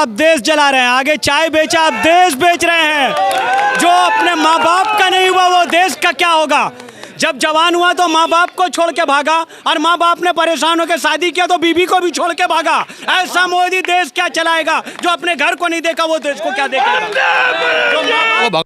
आप देश जला रहे हैं, आगे चाय बेचा आप देश बेच रहे हैं। जो अपने माँ बाप का नहीं हुआ वो देश का क्या होगा? जब जवान हुआ तो माँ बाप को छोड़ के भागा, और माँ बाप ने परेशान होकर शादी किया तो बीबी को भी छोड़ के भागा। ऐसा मोदी देश क्या चलाएगा? जो अपने घर को नहीं देखा वो देश को क्या देखेगा?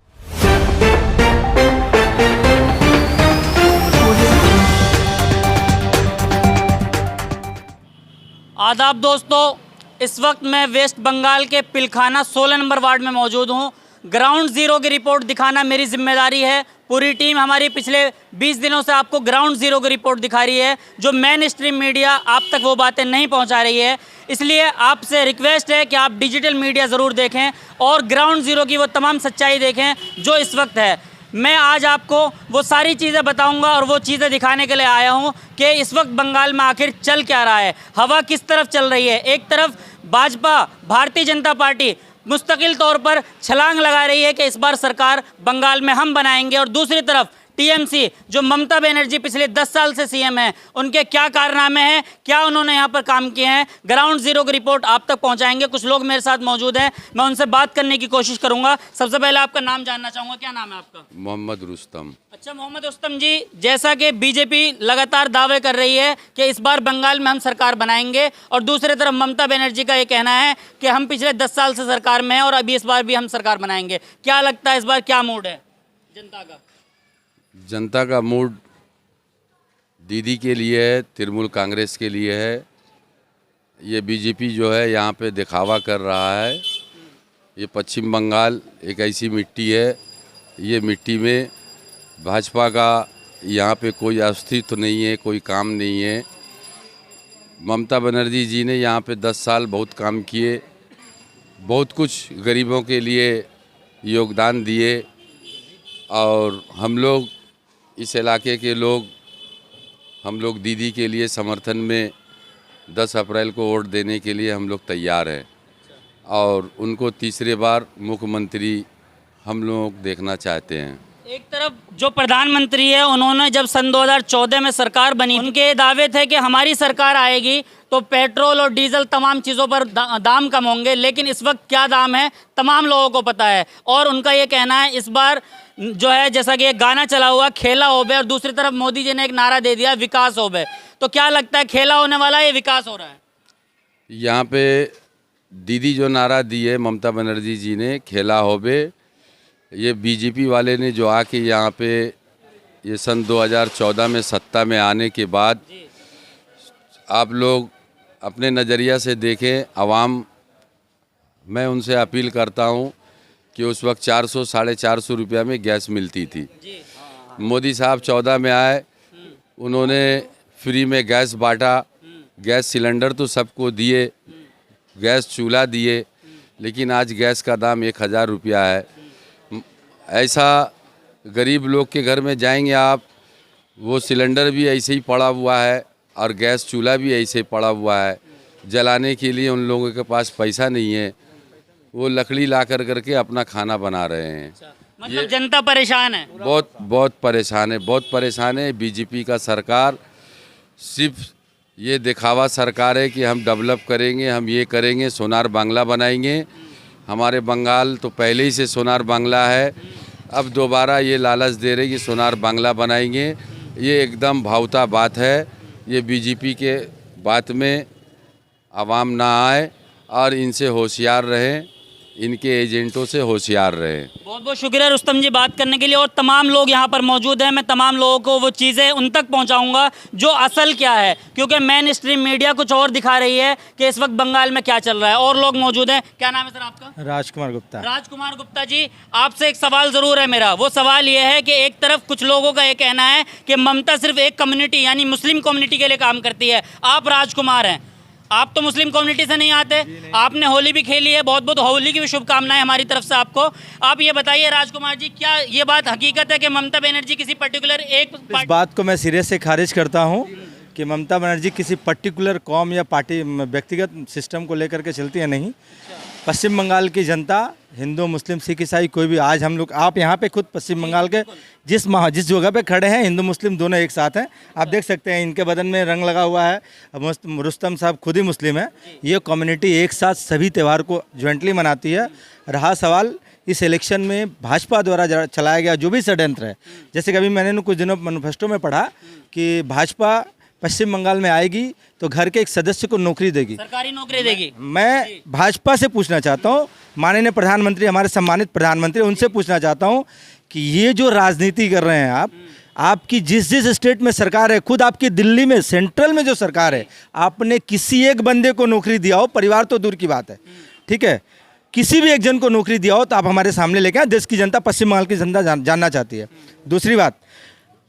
आदाब दोस्तों, इस वक्त मैं वेस्ट बंगाल के पिलखाना 16 नंबर वार्ड में मौजूद हूँ। ग्राउंड ज़ीरो की रिपोर्ट दिखाना मेरी जिम्मेदारी है। पूरी टीम हमारी पिछले 20 दिनों से आपको ग्राउंड ज़ीरो की रिपोर्ट दिखा रही है। जो मेन स्ट्रीम मीडिया आप तक वो बातें नहीं पहुंचा रही है, इसलिए आपसे रिक्वेस्ट है कि आप डिजिटल मीडिया ज़रूर देखें और ग्राउंड ज़ीरो की वो तमाम सच्चाई देखें जो इस वक्त है। मैं आज आपको वो सारी चीज़ें बताऊंगा और वो चीज़ें दिखाने के लिए आया हूं कि इस वक्त बंगाल में आखिर चल क्या रहा है, हवा किस तरफ चल रही है। एक तरफ भाजपा भारतीय जनता पार्टी मुस्तकिल तौर पर छलांग लगा रही है कि इस बार सरकार बंगाल में हम बनाएंगे, और दूसरी तरफ टीएमसी जो ममता बनर्जी पिछले 10 साल से सीएम हैं, उनके क्या कारनामे हैं, क्या उन्होंने यहाँ पर काम किए हैं, ग्राउंड ज़ीरो की रिपोर्ट आप तक पहुँचाएंगे। कुछ लोग मेरे साथ मौजूद हैं, मैं उनसे बात करने की कोशिश करूँगा। सबसे पहले आपका नाम जानना चाहूँगा, क्या नाम है आपका? मोहम्मद रुस्तम। अच्छा मोहम्मद रुस्तम जी, जैसा कि बीजेपी लगातार दावे कर रही है कि इस बार बंगाल में हम सरकार बनाएंगे, और दूसरी तरफ ममता बनर्जी का ये कहना है कि हम पिछले 10 साल से सरकार में हैं और अभी इस बार भी हम सरकार बनाएंगे, क्या लगता है इस बार क्या मूड है जनता का? जनता का मूड दीदी के लिए है, तृणमूल कांग्रेस के लिए है। ये बीजेपी जो है यहाँ पे दिखावा कर रहा है। ये पश्चिम बंगाल एक ऐसी मिट्टी है, ये मिट्टी में भाजपा का यहाँ पे कोई अस्तित्व नहीं है, कोई काम नहीं है। ममता बनर्जी जी ने यहाँ पे 10 साल बहुत काम किए, बहुत कुछ गरीबों के लिए योगदान दिए, और हम लोग इस इलाके के लोग, हम लोग दीदी के लिए समर्थन में 10 अप्रैल को वोट देने के लिए हम लोग तैयार हैं, और उनको तीसरी बार मुख्यमंत्री हम लोग देखना चाहते हैं। एक तरफ जो प्रधानमंत्री है, उन्होंने जब सन 2014 में सरकार बनी, उनके दावे थे कि हमारी सरकार आएगी तो पेट्रोल और डीजल तमाम चीज़ों पर दाम कम होंगे, लेकिन इस वक्त क्या दाम है तमाम लोगों को पता है। और उनका ये कहना है इस बार जो है, जैसा कि एक गाना चला हुआ खेला होबे, और दूसरी तरफ मोदी जी ने एक नारा दे दिया विकास होबे। तो क्या लगता है खेला होने वाला है, ये विकास हो रहा है? यहाँ पे दीदी जो नारा दी है ममता बनर्जी जी ने, खेला होबे, ये बीजेपी वाले ने जो आके यहाँ पे ये सन 2014 में सत्ता में आने के बाद, आप लोग अपने नज़रिया से देखें, आवाम, मैं उनसे अपील करता हूँ कि उस वक्त 400 साढ़े 400 रुपया में गैस मिलती थी। मोदी साहब 14 में आए, उन्होंने फ्री में गैस बांटा, गैस सिलेंडर तो सबको दिए, गैस चूल्हा दिए, लेकिन आज गैस का दाम 1000 रुपया है। ऐसा गरीब लोग के घर में जाएंगे आप, वो सिलेंडर भी ऐसे ही पड़ा हुआ है और गैस चूल्हा भी ऐसे ही पड़ा हुआ है। जलाने के लिए उन लोगों के पास पैसा नहीं है, वो लकड़ी ला करके अपना खाना बना रहे हैं। मतलब जनता परेशान है, बहुत परेशान है, बहुत परेशान है। बीजेपी का सरकार सिर्फ ये दिखावा सरकार है कि हम डेवलप करेंगे, हम ये करेंगे, सोनार बांग्ला बनाएंगे। हमारे बंगाल तो पहले ही से सोनार बांग्ला है, अब दोबारा ये लालच दे रहे कि सोनार बांग्ला बनाएंगे। ये एकदम भावता बात है। ये बीजेपी के बात में आवाम ना आए और इनसे होशियार रहें, इनके एजेंटों से होशियार रहे। बहुत बहुत शुक्रिया रुस्तम जी बात करने के लिए। और तमाम लोग यहाँ पर मौजूद हैं, मैं तमाम लोगों को वो चीज़ें उन तक पहुँचाऊँगा जो असल क्या है, क्योंकि मेन स्ट्रीम मीडिया कुछ और दिखा रही है कि इस वक्त बंगाल में क्या चल रहा है। और लोग मौजूद हैं, क्या नाम है सर आपका? राजकुमार गुप्ता। राजकुमार गुप्ता जी, आपसे एक सवाल ज़रूर है मेरा। वो सवाल ये है कि एक तरफ कुछ लोगों का ये कहना है कि ममता सिर्फ एक कम्युनिटी यानी मुस्लिम कम्युनिटी के लिए काम करती है। आप राजकुमार हैं, आप तो मुस्लिम कम्युनिटी से नहीं आते, आपने होली भी खेली है, बहुत बहुत होली की भी शुभकामनाएं हमारी तरफ से आपको। आप ये बताइए राजकुमार जी, क्या ये बात हकीकत है कि ममता बनर्जी किसी पर्टिकुलर एक इस बात को मैं सिरे से खारिज करता हूं कि ममता बनर्जी किसी पर्टिकुलर कौम या पार्टी व्यक्तिगत सिस्टम को लेकर के चलती है नहीं। पश्चिम बंगाल की जनता, हिंदू मुस्लिम सिख ईसाई कोई भी, आज हम लोग आप यहाँ पे खुद पश्चिम बंगाल के जिस जगह पे खड़े हैं, हिंदू मुस्लिम दोनों एक साथ हैं। आप देख सकते हैं इनके बदन में रंग लगा हुआ है। रुस्तम साहब खुद ही मुस्लिम है। ये कम्युनिटी एक साथ सभी त्यौहार को जॉइंटली मनाती है। रहा सवाल इस इलेक्शन में भाजपा द्वारा चलाया गया जो भी षड्यंत्र है, जैसे कि अभी मैंने कुछ दिनों मैनिफेस्टो में पढ़ा कि भाजपा पश्चिम बंगाल में आएगी तो घर के एक सदस्य को नौकरी देगी, सरकारी नौकरी देगी। मैं भाजपा से पूछना चाहता हूँ, माननीय प्रधानमंत्री, हमारे सम्मानित प्रधानमंत्री, उनसे पूछना चाहता हूँ कि ये जो राजनीति कर रहे हैं आपकी जिस स्टेट में सरकार है, खुद आपकी दिल्ली में सेंट्रल में जो सरकार है, आपने किसी एक बंदे को नौकरी दिया हो, परिवार तो दूर की बात है, ठीक है, किसी भी एक जन को नौकरी दिया हो तो आप हमारे सामने लेके आए। देश की जनता, पश्चिम बंगाल की जनता जानना चाहती है। दूसरी बात,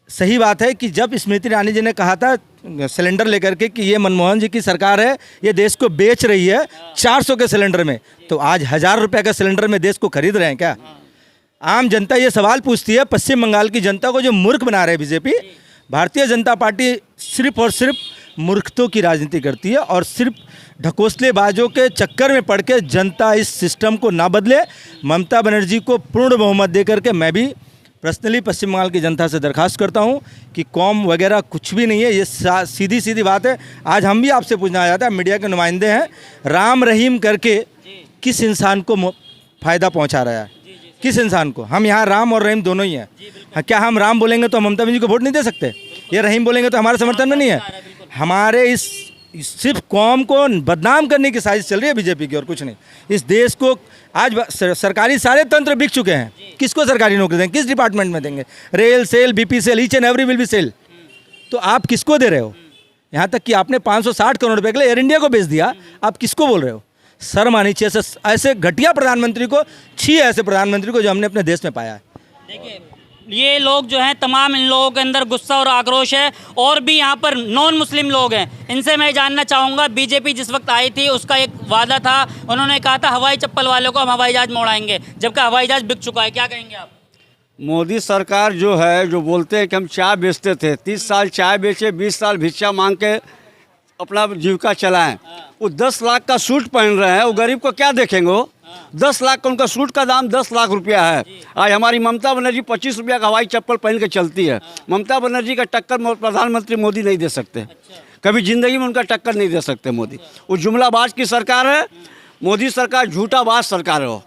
सही बात है कि जब स्मृति ईरानी जी ने कहा था सिलेंडर लेकर के कि ये मनमोहन जी की सरकार है, ये देश को बेच रही है 400 के सिलेंडर में, तो आज 1000 रुपये का सिलेंडर में देश को खरीद रहे हैं क्या? आम जनता ये सवाल पूछती है। पश्चिम बंगाल की जनता को जो मूर्ख बना रहे हैं बीजेपी, भारतीय जनता पार्टी सिर्फ और सिर्फ मूर्खतों की राजनीति करती है और सिर्फ ढकोसलेबाजों के चक्कर में पड़ के जनता इस सिस्टम को ना बदले। ममता बनर्जी को पूर्ण बहुमत दे करके मैं भी पर्सनली पश्चिम बंगाल की जनता से दरखास्त करता हूं कि कौम वगैरह कुछ भी नहीं है, ये सीधी सीधी बात है। आज हम भी आपसे पूछना चाहते हैं, मीडिया के नुमाइंदे हैं, राम रहीम करके किस इंसान को फ़ायदा पहुंचा रहा है? किस इंसान को? हम यहाँ राम और रहीम दोनों ही हैं। क्या हम राम बोलेंगे तो ममता बनर्जी को वोट नहीं दे सकते? ये रहीम बोलेंगे तो हमारे समर्थन में नहीं है? हमारे इस सिर्फ कौम को बदनाम करने की साजिश चल रही है बीजेपी की और कुछ नहीं। इस देश को आज सरकारी सारे तंत्र बिक चुके हैं। किसको सरकारी नौकरी देंगे? किस डिपार्टमेंट में देंगे? Rail cell, BP cell, each and every will be cell. तो आप किसको दे रहे हो? यहाँ तक कि आपने 560 करोड़ रुपए के लिए एयर इंडिया को बेच दिया, आप किसको बोल रहे हो? शर्म आनी चाहिए ऐसे घटिया प्रधानमंत्री को, छी ऐसे प्रधानमंत्री को जो हमने अपने देश में पाया है। देखिए, ये लोग जो हैं, तमाम इन लोगों के अंदर गुस्सा और आक्रोश है। और भी यहाँ पर नॉन मुस्लिम लोग हैं, इनसे मैं जानना चाहूँगा। बीजेपी जिस वक्त आई थी उसका एक वादा था, उन्होंने कहा था हवाई चप्पल वालों को हम हवाई जहाज मोड़ाएंगे, जबकि हवाई जहाज बिक चुका है। क्या कहेंगे आप? मोदी सरकार जो है, जो बोलते हैं कि हम चाय बेचते थे, 30 साल चाय बेचे, 20 साल भिक्षा मांग के अपना जीविका चलाएं, वो 10 लाख का सूट पहन रहे हैं, वो गरीब को क्या देखेंगे? वो 10 लाख का, उनका सूट का दाम 10 लाख रुपया है। आज हमारी ममता बनर्जी 25 रुपया का हवाई चप्पल पहन के चलती है। ममता बनर्जी का टक्कर प्रधानमंत्री मोदी नहीं दे सकते, कभी जिंदगी में उनका टक्कर नहीं दे सकते मोदी। वो जुमलाबाज की सरकार है, मोदी सरकार झूठाबाज सरकार है, वो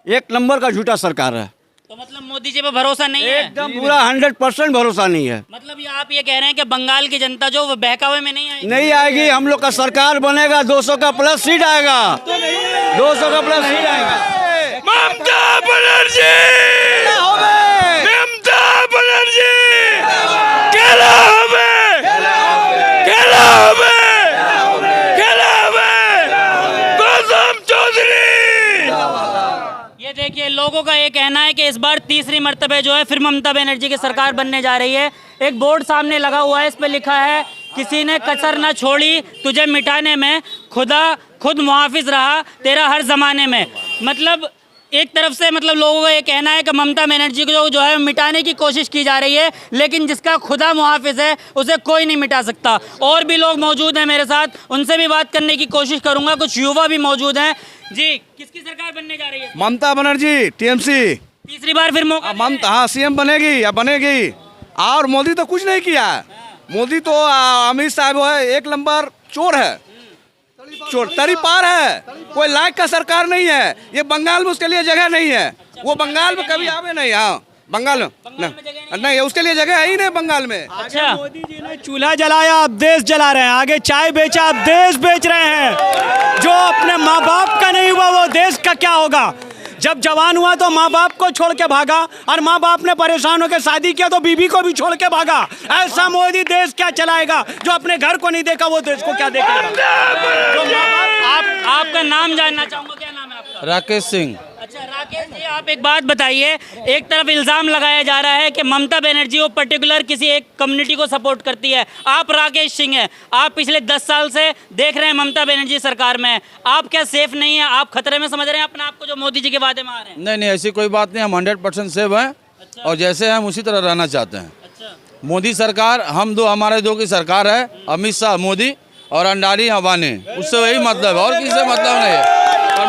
एक नंबर का झूठा सरकार है। तो मतलब मोदी जी पे भरोसा नहीं है? एकदम पूरा 100% भरोसा नहीं है। मतलब ये आप ये कह रहे हैं कि बंगाल की जनता जो वो बहकावे में नहीं आएगी? नहीं आएगी। हम लोग का सरकार बनेगा, 200 का प्लस सीट आएगा, 200 का प्लस सीट आएगा। ममता बनर्जी, ममता बनर्जी, केला हमें, केला हमें, केला हमें, गौतम चौधरी। ये देखिए, लोगों का ये कहना है कि इस बार तीसरी मर्तबे जो है फिर ममता बनर्जी की सरकार बनने जा रही है। एक बोर्ड सामने लगा हुआ है, इस पे लिखा है किसी ने कसर न छोड़ी तुझे मिटाने में, खुदा खुद मुहाफिज रहा तेरा हर जमाने में। मतलब एक तरफ से मतलब लोगों का ये कहना है कि ममता बनर्जी को जो है मिटाने की कोशिश की जा रही है, लेकिन जिसका खुदा मुहाफिज है उसे कोई नहीं मिटा सकता। और भी लोग मौजूद हैं मेरे साथ, उनसे भी बात करने की कोशिश करूंगा। कुछ युवा भी मौजूद हैं। जी, किसकी सरकार बनने जा रही है? ममता बनर्जी, टीएमसी। तीसरी बार फिर मौका? ममता, हाँ, सीएम बनेगी या बनेगी। और मोदी तो कुछ नहीं किया। मोदी तो अमित शाह वो है, एक नंबर चोर है, चोर तरी पार है। कोई लायक का सरकार नहीं है। ये बंगाल में उसके लिए जगह नहीं है, वो बंगाल में कभी आवे नहीं। हाँ, बंगाल में नहीं, उसके लिए जगह है ही नहीं बंगाल में। अच्छा, मोदी जी ने चूल्हा जलाया, अब देश जला रहे हैं। आगे चाय बेचा, अब देश बेच रहे हैं। जो अपने माँ बाप का नहीं हुआ वो देश का क्या होगा? जब जवान हुआ तो माँ बाप को छोड़ के भागा, और माँ बाप ने परेशान होकर शादी किया तो बीबी को भी छोड़ के भागा। ऐसा मोदी देश क्या चलाएगा? जो अपने घर को नहीं देखा वो देश को क्या देखेगा? आपका नाम जानना चाहूंगा, क्या नाम है आपका? राकेश सिंह। अच्छा राकेश जी, आप एक बात बताइए। एक तरफ इल्ज़ाम लगाया जा रहा है कि ममता बनर्जी वो पर्टिकुलर किसी एक कम्युनिटी को सपोर्ट करती है। आप राकेश सिंह हैं, आप पिछले 10 साल से देख रहे हैं ममता बनर्जी सरकार में। आप क्या सेफ नहीं है? आप खतरे में समझ रहे हैं अपने आप को जो मोदी जी के वादे में आ रहे हैं? नहीं नहीं, ऐसी कोई बात नहीं। हम 100% सेफ हैं। अच्छा। और जैसे हम उसी तरह रहना चाहते हैं। अच्छा। मोदी सरकार, हमारे दो की सरकार है, अमित शाह मोदी और अंडारी अबानी, उससे वही मतलब है और किसी से मतलब नहीं है। और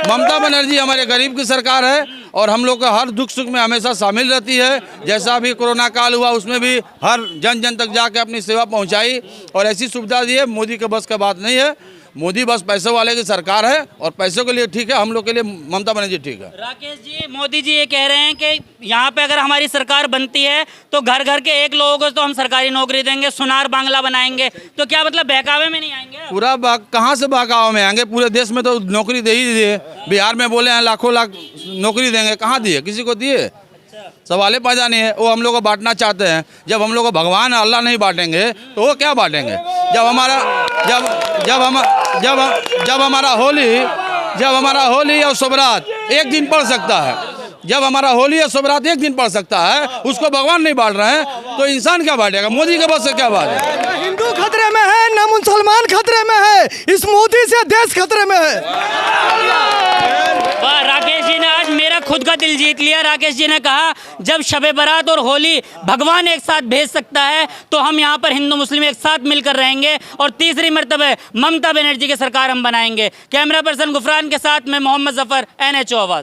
ममता बनर्जी हमारे गरीब की सरकार है और हम लोग का हर दुख सुख में हमेशा शामिल रहती है। जैसा अभी कोरोना काल हुआ उसमें भी हर जन जन तक जाके अपनी सेवा पहुंचाई और ऐसी सुविधा दी है। मोदी के बस का बात नहीं है। मोदी बस पैसे वाले की सरकार है और पैसों के लिए ठीक है, हम लोग के लिए ममता बनर्जी ठीक है। राकेश जी, मोदी जी ये कह रहे हैं कि यहाँ पे अगर हमारी सरकार बनती है तो घर घर के एक लोगों को तो हम सरकारी नौकरी देंगे, सुनार बांग्ला बनाएंगे। तो क्या मतलब बहकावे में नहीं आएंगे? पूरा कहाँ से बहकावा में आएंगे? पूरे देश में तो नौकरी दे ही दिए। बिहार में बोले हैं लाखों लाख नौकरी देंगे, कहाँ दिए? किसी को दिए? सवाल पैदा नहीं है। वो हम लोग को बांटना चाहते हैं। जब हम लोग को भगवान अल्लाह नहीं बांटेंगे तो वो क्या बांटेंगे? जब हमारा होली और सबरात एक दिन पड़ सकता है, जब हमारा होली और सबरात एक दिन पड़ सकता है, उसको भगवान नहीं बांट रहे हैं तो इंसान क्या बांटेगा? मोदी के बस से क्या बात है? हिंदू खतरे में है, न मुसलमान खतरे में है, इस मोदी से देश खतरे में है। वाह, राकेश जी ने आज मेरा खुद का दिल जीत लिया। राकेश जी ने कहा जब शबे बारात और होली भगवान एक साथ भेज सकता है तो हम यहाँ पर हिंदू मुस्लिम एक साथ मिलकर रहेंगे और तीसरी मर्तबा ममता बनर्जी की सरकार हम बनाएंगे। कैमरा पर्सन गुफरान के साथ मैं मोहम्मद जफर, NHO आवाज़।